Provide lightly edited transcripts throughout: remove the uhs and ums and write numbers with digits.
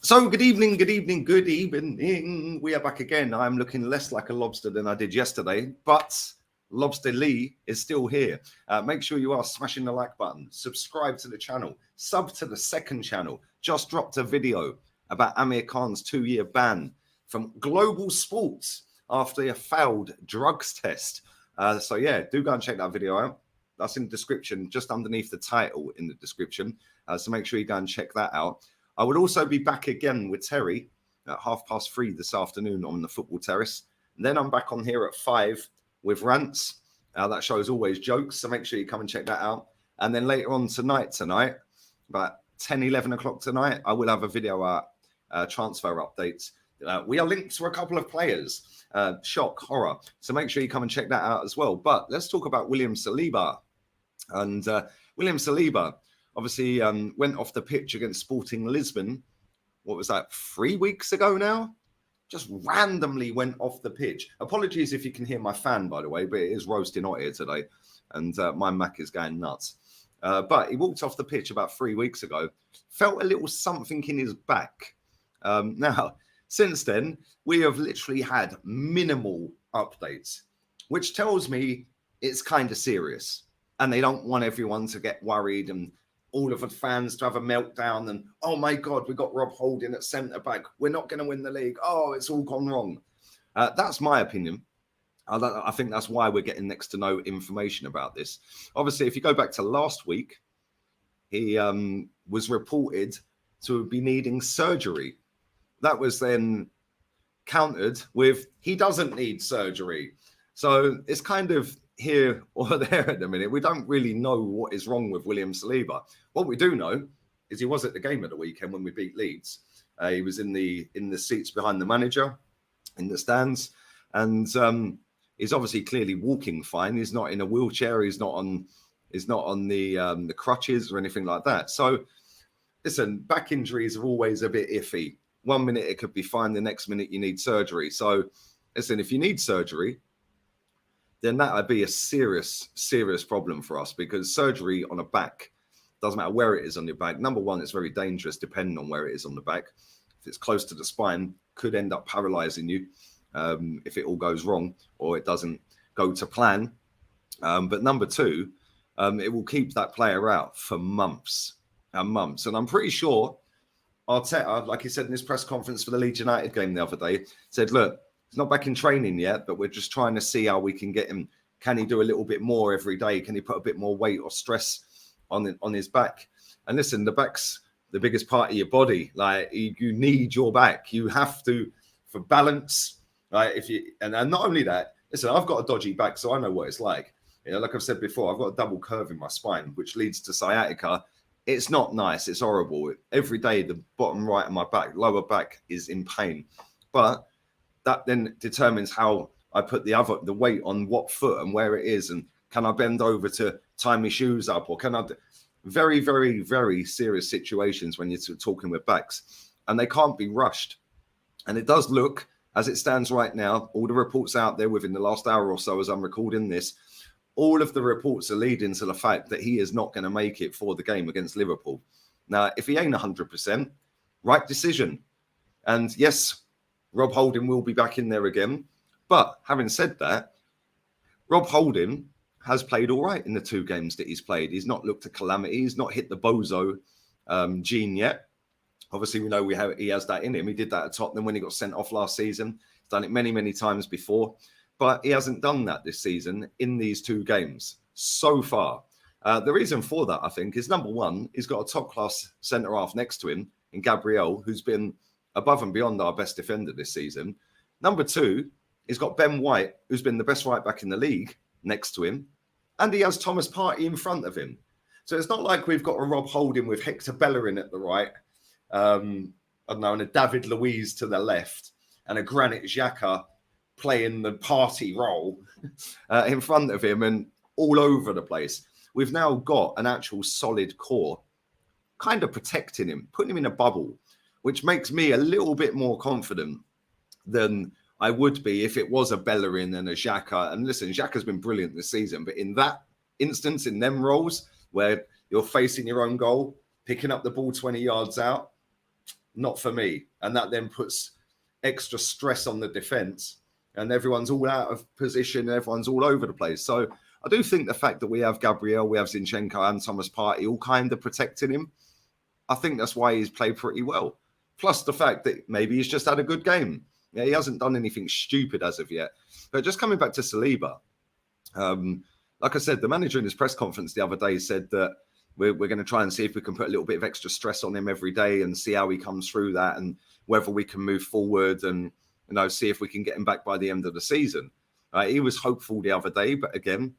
So good evening, good evening, good evening. We are back again. I'm looking less like a lobster than I did yesterday, but Lobster Lee is still here. Make sure you are smashing the like button, subscribe to the channel, sub to the second channel. Just dropped a video about Amir Khan's 2-year ban from global sports after a failed drugs test. So yeah, do go and check that video out. That's in the description, just underneath the title in the description. So make sure you go and check that out. I will also be back again with Terry at 3:30 this afternoon on the football terrace. And then I'm back on here at 5 with rants. That show is always jokes, so make sure you come and check that out. And then later on tonight, about 10, 11 o'clock tonight, I will have a video transfer updates. We are linked to a couple of players. Shock, horror. So make sure you come and check that out as well. But let's talk about William Saliba. And William Saliba obviously went off the pitch against Sporting Lisbon. What was that, 3 weeks ago now? Just randomly went off the pitch. Apologies if you can hear my fan, by the way, but it is roasting hot here today. And my Mac is going nuts. But he walked off the pitch about 3 weeks ago. Felt a little something in his back. Now, since then, we have literally had minimal updates, which tells me it's kind of serious. And they don't want everyone to get worried and all of the fans to have a meltdown and, oh my God, we got Rob Holding at centre-back. We're not going to win the league. Oh, it's all gone wrong. That's my opinion. I think that's why we're getting next to no information about this. Obviously, if you go back to last week, he was reported to be needing surgery. That was then countered with, he doesn't need surgery. So it's kind of here or there at the minute. We don't really know what is wrong with William Saliba. What we do know is he was at the game at the weekend when we beat Leeds. He was in the seats behind the manager, in the stands, and he's obviously clearly walking fine. He's not in a wheelchair. He's not on the crutches or anything like that. So listen, back injuries are always a bit iffy. 1 minute it could be fine, the next minute you need surgery. So listen, if you need surgery, then that would be a serious, serious problem for us, because surgery on a back, doesn't matter where it is on your back. Number one, it's very dangerous depending on where it is on the back. If it's close to the spine, could end up paralyzing you if it all goes wrong or it doesn't go to plan. But number two, it will keep that player out for months and months. And I'm pretty sure Arteta, like he said in his press conference for the Leeds United game the other day, said, look, he's not back in training yet, but we're just trying to see how we can get him. Can he do a little bit more every day? Can he put a bit more weight or stress on his back? And listen, the back's the biggest part of your body. Like, you need your back. You have to, for balance. Right? And not only that, listen, I've got a dodgy back, so I know what it's like. You know, like I've said before, I've got a double curve in my spine, which leads to sciatica. It's not nice. It's horrible. Every day, the bottom right of my back, lower back, is in pain. But that then determines how I put the weight on what foot and where it is, and can I bend over to tie my shoes up, or can I? Very, very, very serious situations when you're talking with backs, and they can't be rushed. And it does look, as it stands right now, all the reports out there within the last hour or so as I'm recording this, all of the reports are leading to the fact that he is not going to make it for the game against Liverpool. Now, if he ain't 100%, right decision. And yes, Rob Holding will be back in there again. But having said that, Rob Holding has played all right in the 2 games that he's played. He's not looked a calamity. He's not hit the bozo gene yet. Obviously, we know he has that in him. He did that at Tottenham when he got sent off last season. He's done it many, many times before. But he hasn't done that this season in these 2 games so far. The reason for that, I think, is number one, he's got a top-class centre-half next to him in Gabriel, who's been above and beyond our best defender this season. Number two, he's got Ben White, who's been the best right-back in the league, next to him. And he has Thomas Partey in front of him. So it's not like we've got a Rob Holding with Hector Bellerin at the right, I don't know, and a David Luiz to the left, and a Granit Xhaka playing the party role in front of him and all over the place. We've now got an actual solid core kind of protecting him, putting him in a bubble, which makes me a little bit more confident than I would be if it was a Bellerin and a Xhaka. And listen, Xhaka's been brilliant this season, but in that instance, in them roles where you're facing your own goal, picking up the ball 20 yards out, not for me. And that then puts extra stress on the defence, and everyone's all out of position, everyone's all over the place. So I do think the fact that we have Gabriel, we have Zinchenko and Thomas Partey all kind of protecting him, I think that's why he's played pretty well. Plus the fact that maybe he's just had a good game. Yeah, he hasn't done anything stupid as of yet. But just coming back to Saliba, like I said, the manager in his press conference the other day said that we're going to try and see if we can put a little bit of extra stress on him every day and see how he comes through that, and whether we can move forward and, see if we can get him back by the end of the season. He was hopeful the other day, but again,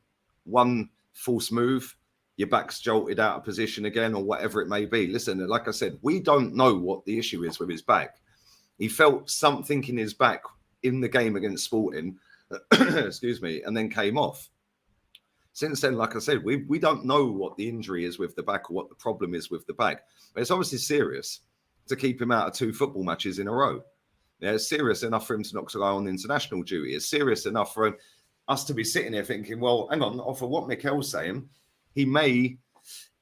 one false move, your back's jolted out of position again, or whatever it may be. Listen, like I said, we don't know what the issue is with his back. He felt something in his back in the game against Sporting, excuse me, and then came off. Since then, like I said, we don't know what the injury is with the back or what the problem is with the back. But it's obviously serious to keep him out of 2 football matches in a row. Yeah, it's serious enough for him to not go on international duty. It's serious enough for us to be sitting here thinking, well, hang on, off of what Mikel's saying, he may,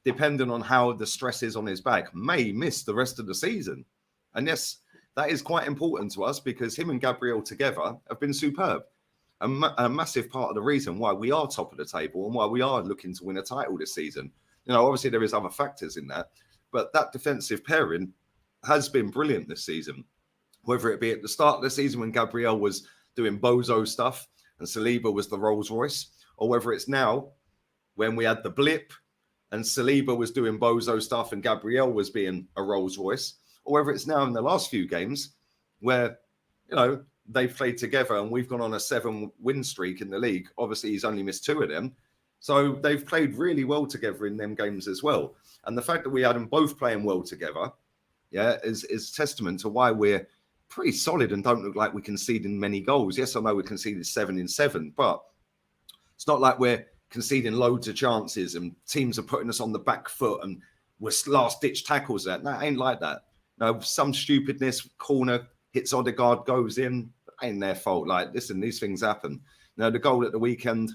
depending on how the stress is on his back, may miss the rest of the season. And yes, that is quite important to us because him and Gabriel together have been superb. A massive part of the reason why we are top of the table and why we are looking to win a title this season. Obviously there is other factors in that, but that defensive pairing has been brilliant this season. Whether it be at the start of the season when Gabriel was doing bozo stuff and Saliba was the Rolls Royce, or whether it's now when we had the blip and Saliba was doing bozo stuff and Gabriel was being a Rolls Royce, or whether it's now in the last few games where, they've played together and we've gone on a 7-win streak in the league. Obviously, he's only missed 2 of them. So they've played really well together in them games as well. And the fact that we had them both playing well together, is testament to why we're pretty solid and don't look like we're conceding many goals. Yes, I know we conceded 7 in 7, but it's not like we're conceding loads of chances and teams are putting us on the back foot and we're last-ditch tackles. That ain't like that. Some stupidness, corner, hits Odegaard, goes in, ain't their fault. Listen, these things happen. The goal at the weekend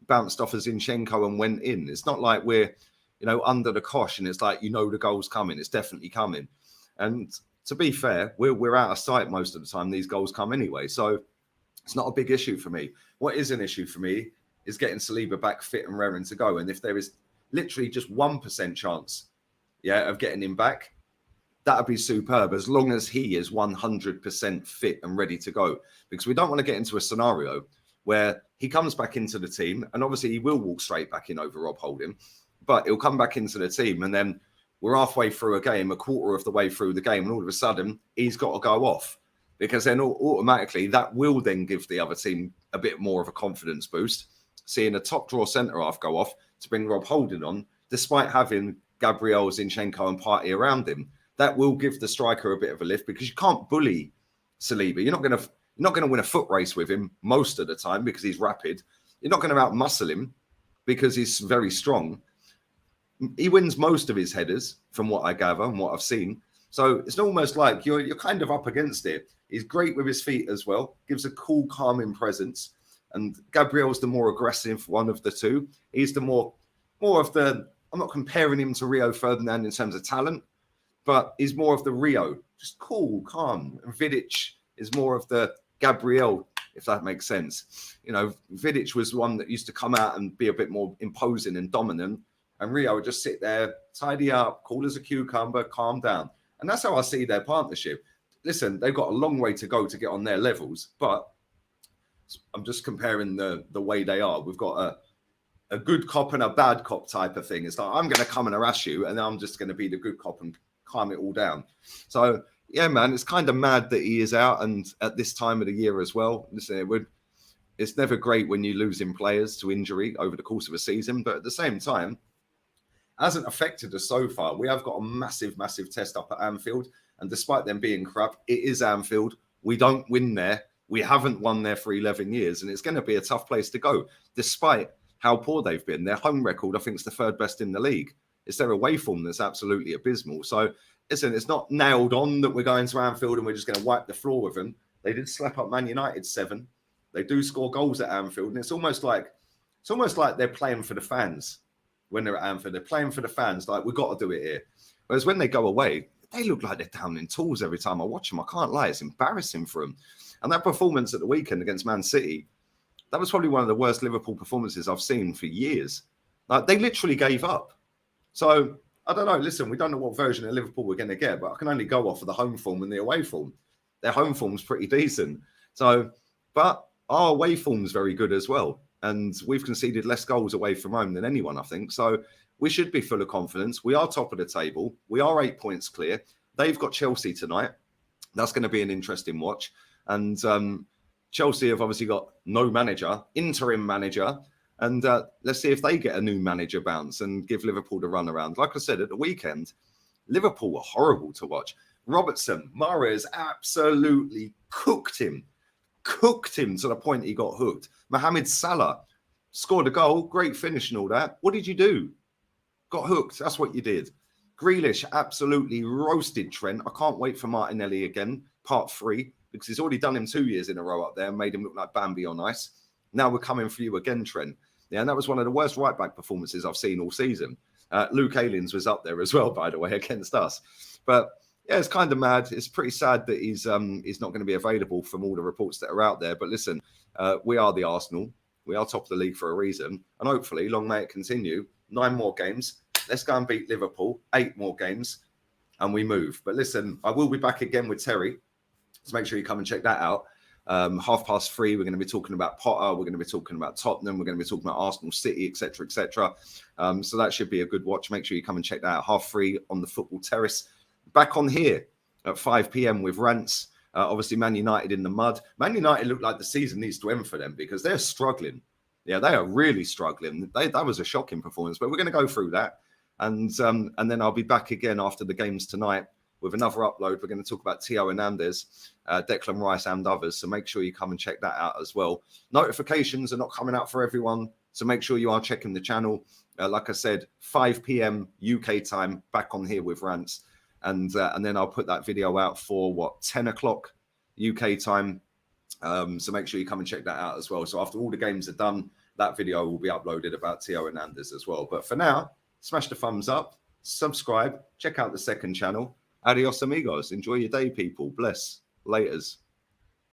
bounced off of Zinchenko and went in. It's not like we're, under the cosh and it's like, the goal's coming. It's definitely coming. And to be fair, we're out of sight most of the time. These goals come anyway. So it's not a big issue for me. What is an issue for me is getting Saliba back fit and raring to go. And if there is literally just 1% chance, of getting him back, that would be superb as long as he is 100% fit and ready to go. Because we don't want to get into a scenario where he comes back into the team and obviously he will walk straight back in over Rob Holding, but he'll come back into the team and then we're halfway through a game, a quarter of the way through the game, and all of a sudden he's got to go off because then automatically that will then give the other team a bit more of a confidence boost. Seeing a top draw centre-half go off to bring Rob Holding on, despite having Gabriel, Zinchenko and Partey around him, that will give the striker a bit of a lift because you can't bully Saliba. You're not going to win a foot race with him most of the time because he's rapid. You're not going to outmuscle him because he's very strong. He wins most of his headers from what I gather and what I've seen. So it's almost like you're kind of up against it. He's great with his feet as well. Gives a cool, calming presence. And Gabriel's the more aggressive one of the two. He's the more of the, I'm not comparing him to Rio Ferdinand in terms of talent, but he's more of the Rio, just cool, calm. And Vidic is more of the Gabriel, if that makes sense. Vidic was one that used to come out and be a bit more imposing and dominant. And Rio would just sit there, tidy up, cool as a cucumber, calm down. And that's how I see their partnership. Listen, they've got a long way to go to get on their levels, but I'm just comparing the way they are. We've got a good cop and a bad cop type of thing. It's like, I'm going to come and harass you, and I'm just going to be the good cop and calm it all down. So, yeah, man, it's kind of mad that he is out and at this time of the year as well. Listen, it's never great when you're losing players to injury over the course of a season, but at the same time, hasn't affected us so far. We have got a massive, massive test up at Anfield, and despite them being crap, it is Anfield. We don't win there. We haven't won there for 11 years, and it's going to be a tough place to go, despite how poor they've been. Their home record, I think, is the 3rd best in the league. It's their away form that's absolutely abysmal. So, listen, it's not nailed on that we're going to Anfield and we're just going to wipe the floor with them. They did slap up Man United 7. They do score goals at Anfield, and it's almost like they're playing for the fans when they're at Anfield. They're playing for the fans, like, we've got to do it here. Whereas when they go away, they look like they're down in tools every time I watch them. I can't lie, it's embarrassing for them. And that performance at the weekend against Man City, that was probably one of the worst Liverpool performances I've seen for years. Like, they literally gave up. So I don't know. Listen, we don't know what version of Liverpool we're going to get, but I can only go off of the home form and the away form. Their home form's pretty decent. So, but our away form's very good as well. And we've conceded less goals away from home than anyone, I think. So we should be full of confidence. We are top of the table. We are 8 points clear. They've got Chelsea tonight. That's going to be an interesting watch. And Chelsea have obviously got no manager, interim manager. And let's see if they get a new manager bounce and give Liverpool the run around. Like I said, at the weekend, Liverpool were horrible to watch. Robertson, Mahrez absolutely cooked him to the point he got hooked. Mohamed Salah scored a goal, great finish and all that. What did you do? Got hooked. That's what you did. Grealish absolutely roasted Trent. I can't wait for Martinelli again, part 3, because he's already done him 2 years in a row up there and made him look like Bambi on ice. Now we're coming for you again, Trent. Yeah, and that was one of the worst right-back performances I've seen all season. Luke Ayling was up there as well, by the way, against us. But yeah, it's kind of mad. It's pretty sad that he's not going to be available from all the reports that are out there. But listen, we are the Arsenal. We are top of the league for a reason. And hopefully, long may it continue. 9 more games. Let's go and beat Liverpool. 8 more games. And we move. But listen, I will be back again with Terry. So make sure you come and check that out. 3:30, we're going to be talking about Potter. We're going to be talking about Tottenham. We're going to be talking about Arsenal, City, etc., etc. So that should be a good watch. Make sure you come and check that out. 3:30 on the Football Terrace. Back on here at 5 p.m. with rants. Obviously, Man United in the mud. Man United look like the season needs to end for them because they're struggling. Yeah, they are really struggling. That was a shocking performance, but we're going to go through that. And then I'll be back again after the games tonight with another upload. We're going to talk about Theo Hernandez, Declan Rice and others. So make sure you come and check that out as well. Notifications are not coming out for everyone. So make sure you are checking the channel. Like I said, 5 p.m. UK time, back on here with rants. And then I'll put that video out for 10 o'clock UK time. So make sure you come and check that out as well. So after all the games are done, that video will be uploaded about Theo Hernandez as well. But for now, smash the thumbs up, subscribe, check out the second channel. Adios, amigos. Enjoy your day, people. Bless. Laters.